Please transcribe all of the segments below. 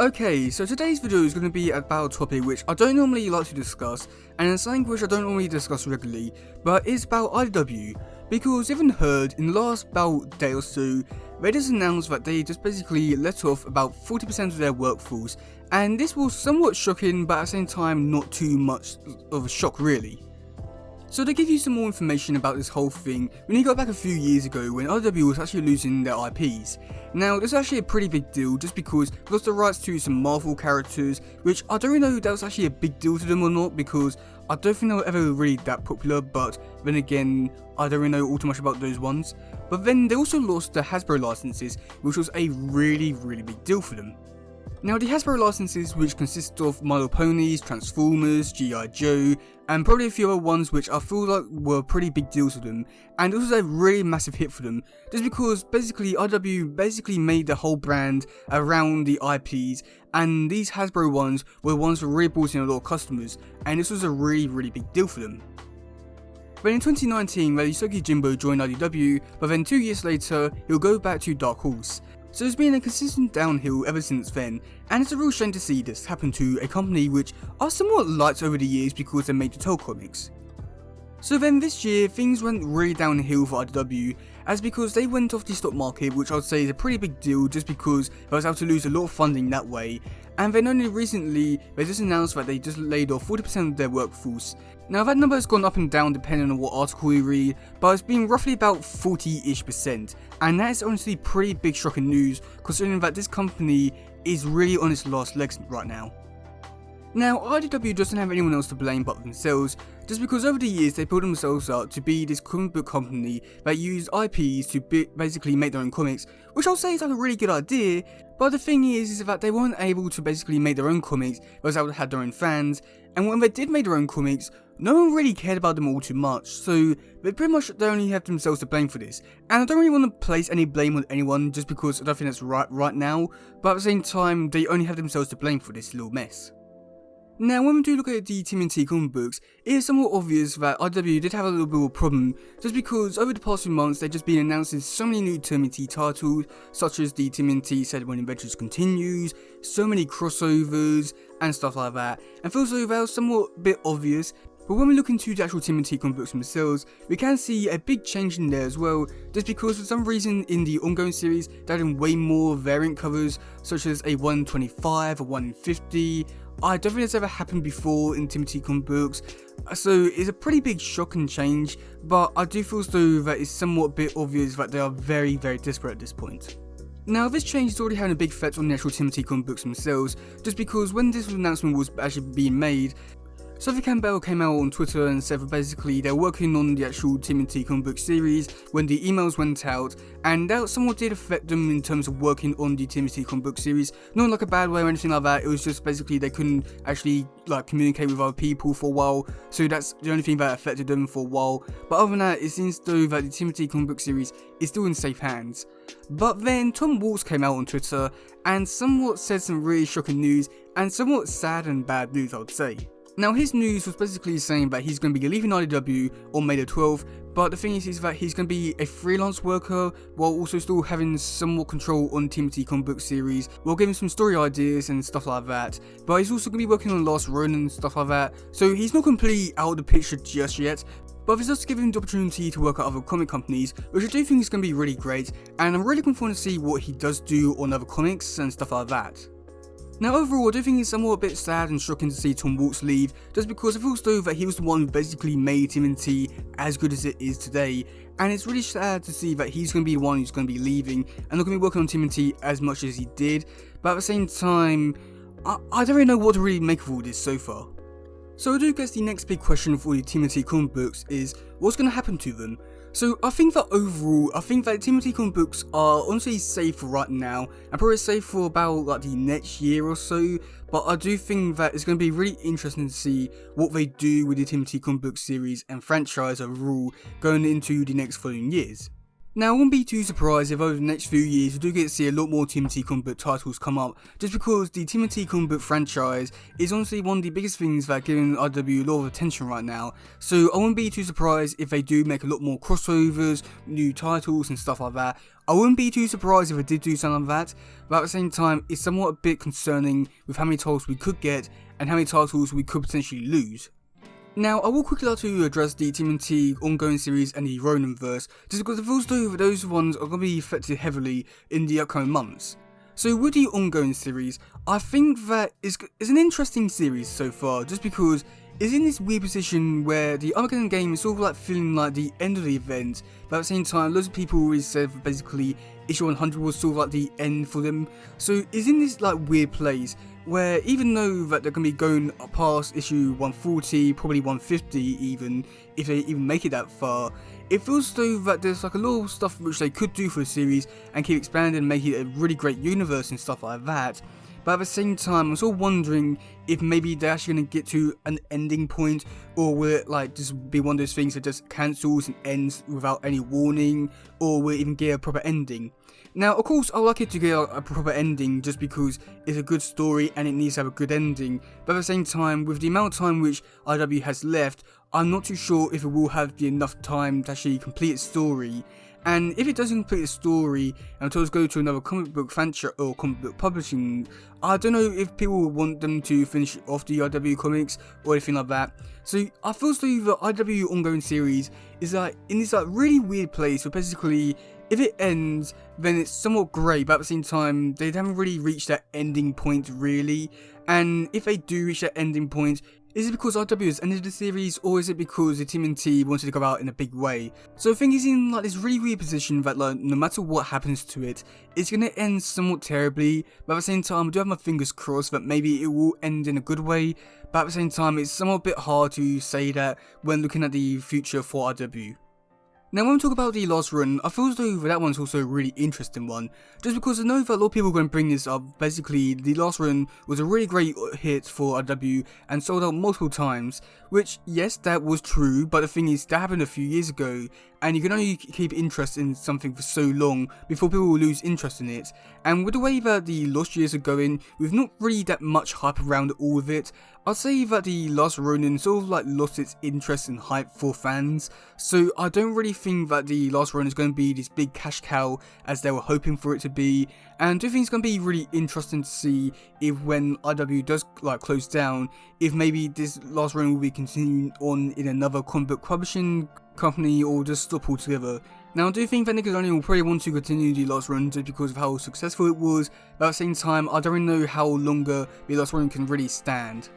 Okay, so today's video is going to be about a topic which I don't normally like to discuss, and it's something which I don't normally discuss regularly, but it's about IDW, because you haven't heard, in the last about day or so, they just announced that they just basically let off about 40% of their workforce, and this was somewhat shocking, but at the same time not too much of a shock really. So to give you some more information about this whole thing, we need to go back a few years ago when IDW was actually losing their IPs. Now this is actually a pretty big deal just because they lost the rights to some Marvel characters, which I don't really know if that was actually a big deal to them or not, because I don't think they were ever really that popular, but then again, I don't really know all too much about those ones. But then they also lost the Hasbro licenses, which was a really big deal for them. Now the Hasbro licenses, which consist of My Little Ponies, Transformers, G.I. Joe, and probably a few other ones which I feel like were pretty big deals for them, and it was a really massive hit for them, just because basically IDW made the whole brand around the IPs, and these Hasbro ones were ones that really brought in a lot of customers, and this was a really big deal for them. But in 2019, Yusuke Jimbo joined IDW, but then 2 years later, he'll go back to Dark Horse. So it's been a consistent downhill ever since then, and it's a real shame to see this happen to a company which are somewhat liked over the years because they made the Tell comics. So then this year, things went really downhill for IDW, as because they went off the stock market, which I'd say is a pretty big deal just because they was able to lose a lot of funding that way, and then only recently they just announced that they just laid off 40% of their workforce. Now that number has gone up and down depending on what article you read, but it's been roughly about 40-ish%, and that is honestly pretty big shocking news considering that this company is really on its last legs right now. Now, IDW doesn't have anyone else to blame but themselves, just because over the years they built themselves up to be this comic book company that used IPs to basically make their own comics, which I'll say is like a really good idea, but the thing is that they weren't able to basically make their own comics, they was able to have their own fans, and when they did make their own comics, no one really cared about them all too much, so they pretty much only have themselves to blame for this. And I don't really want to place any blame on anyone just because I don't think that's right now, but at the same time, they only have themselves to blame for this little mess. Now, when we do look at the TMNT comic books, it is somewhat obvious that IDW did have a little bit of a problem, just because over the past few months they've just been announcing so many new TMNT titles, such as the TMNT Said When Adventures Continues, so many crossovers, and stuff like that, and feels like that was somewhat a bit obvious. But when we look into the actual TMNT comic books themselves, we can see a big change in there as well, just because for some reason in the ongoing series they're adding way more variant covers, such as a 125, a 150. I don't think that's ever happened before in TMNT comic books, so it's a pretty big shock and change, but I do feel as though that it's somewhat a bit obvious that they are very desperate at this point. Now this change is already having a big effect on the actual TMNT comic books themselves, just because when this announcement was actually being made, Sophie Campbell came out on Twitter and said that basically they're working on the actual TMNT comic book series when the emails went out, and that somewhat did affect them in terms of working on the TMNT comic book series. Not in like a bad way or anything like that, it was just basically they couldn't actually like communicate with other people for a while, so that's the only thing that affected them for a while. But other than that, it seems though that the TMNT comic book series is still in safe hands. But then Tom Waltz came out on Twitter and somewhat said some really shocking news, and somewhat sad and bad news I would say. Now his news was basically saying that he's going to be leaving IDW on May the 12th, but the thing is that he's going to be a freelance worker while also still having somewhat control on TMNT comic book series, while giving some story ideas and stuff like that. But he's also going to be working on Last Ronin and stuff like that, so he's not completely out of the picture just yet. But this does give him the opportunity to work at other comic companies, which I do think is going to be really great, and I'm really looking forward to see what he does do on other comics and stuff like that. Now overall, I do think it's somewhat a bit sad and shocking to see Tom Waltz leave, just because it feels though that he was the one who basically made TMNT as good as it is today, and it's really sad to see that he's going to be the one who's going to be leaving and not going to be working on TMNT as much as he did, but at the same time, I don't really know what to really make of all this so far. So I do guess the next big question for the TMNT comic books is, what's going to happen to them? So I think that overall, TMNT comic books are honestly safe for right now, and probably safe for about like the next year or so, but I do think that it's going to be really interesting to see what they do with the TMNT comic book series and franchise overall going into the next following years. Now, I wouldn't be too surprised if over the next few years we do get to see a lot more TMNT comic book titles come up, just because the TMNT comic book franchise is honestly one of the biggest things that are giving IDW a lot of attention right now. So I wouldn't be too surprised if they do make a lot more crossovers, new titles and stuff like that. I wouldn't be too surprised if they did do something like that, but at the same time it's somewhat a bit concerning with how many titles we could get and how many titles we could potentially lose. Now, I will quickly like to address the TMNT Ongoing series and the Roninverse, just because it feels though that those ones are going to be affected heavily in the upcoming months. So with the Ongoing series, I think that it's an interesting series so far, just because it's in this weird position where the Armageddon game is sort of like feeling like the end of the event, but at the same time loads of people already said that basically issue 100 was sort of like the end for them. So it's in this like weird place where even though that they're going to be going past issue 140, probably 150 even, if they even make it that far, it feels though that there's like a lot of stuff which they could do for the series and keep expanding and make it a really great universe and stuff like that. But at the same time, I'm sort of wondering if maybe they're actually going to get to an ending point, or will it like just be one of those things that just cancels and ends without any warning, or will it even get a proper ending? Now, of course, I would like it to get a proper ending just because it's a good story and it needs to have a good ending, but at the same time, with the amount of time which IW has left, I'm not too sure if it will have enough time to actually complete its story. And if it doesn't complete the story and it go to another comic book franchise or comic book publishing, I don't know if people will want them to finish off the IW comics or anything like that. So I feel as though the IW Ongoing series is like in this like really weird place where basically if it ends, then it's somewhat great, but at the same time they haven't really reached that ending point really. And if they do reach that ending point, is it because IW has ended the series, or is it because the TMNT wanted to go out in a big way? So I think it's in like this really weird position that like no matter what happens to it, it's gonna end somewhat terribly, but at the same time I do have my fingers crossed that maybe it will end in a good way, but at the same time it's somewhat a bit hard to say that when looking at the future for IW. Now when we talk about the last run, I feel as though that one's also a really interesting one, just because I know that a lot of people are going to bring this up. Basically, the last run was a really great hit for IW and sold out multiple times, which yes, that was true, but the thing is that happened a few years ago, and you can only keep interest in something for so long before people will lose interest in it. And with the way that the Lost years are going, with not really that much hype around all of it, I'd say that the Last Ronin sort of like lost its interest and hype for fans, so I don't really think that the Last Ronin is going to be this big cash cow as they were hoping for it to be, and I do think it's going to be really interesting to see if when IW does like close down, if maybe this Last Ronin will be continuing on in another comic book publishing company or just stop altogether. Now I do think that Nickelodeon will probably want to continue the Last Run just because of how successful it was, but at the same time I don't really know how longer the Last Run can really stand.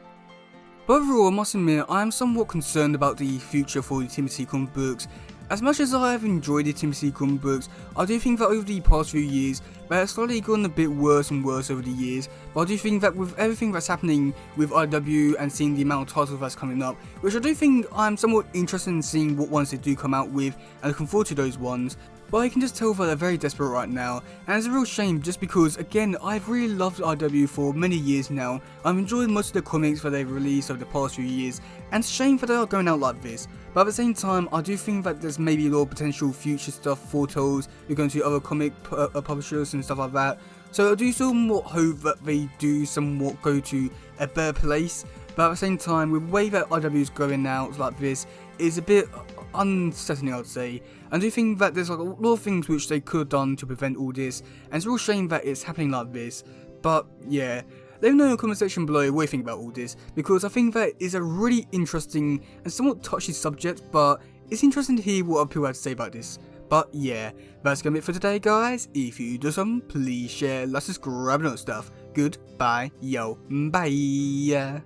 But overall, I must admit, I am somewhat concerned about the future for the TMNT comic books. As much as I have enjoyed the TMNT comic books, I do think that over the past few years, they have slowly gotten a bit worse and worse over the years, but I do think that with everything that's happening with IW and seeing the amount of titles that's coming up, which I do think I'm somewhat interested in seeing what ones they do come out with, and looking forward to those ones. But I can just tell that they're very desperate right now, and it's a real shame just because, again, I've really loved IW for many years now. I've enjoyed most of the comics that they've released over the past few years, and it's a shame that they are going out like this. But at the same time, I do think that there's maybe a lot of potential future stuff foretells. You're going to other comic publishers and stuff like that. So I do somewhat hope that they do somewhat go to a better place. But at the same time, with the way that IW is going out like this, is a bit unsettling, I'd say. I do think that there's like a lot of things which they could have done to prevent all this, and it's a real shame that it's happening like this. But yeah, let me know in the comment section below what you think about all this, because I think that is a really interesting and somewhat touchy subject, but it's interesting to hear what other people have to say about this. But yeah, that's gonna be it for today, guys. If you do something, please share, like, subscribe, and all that stuff. Goodbye, yo, bye.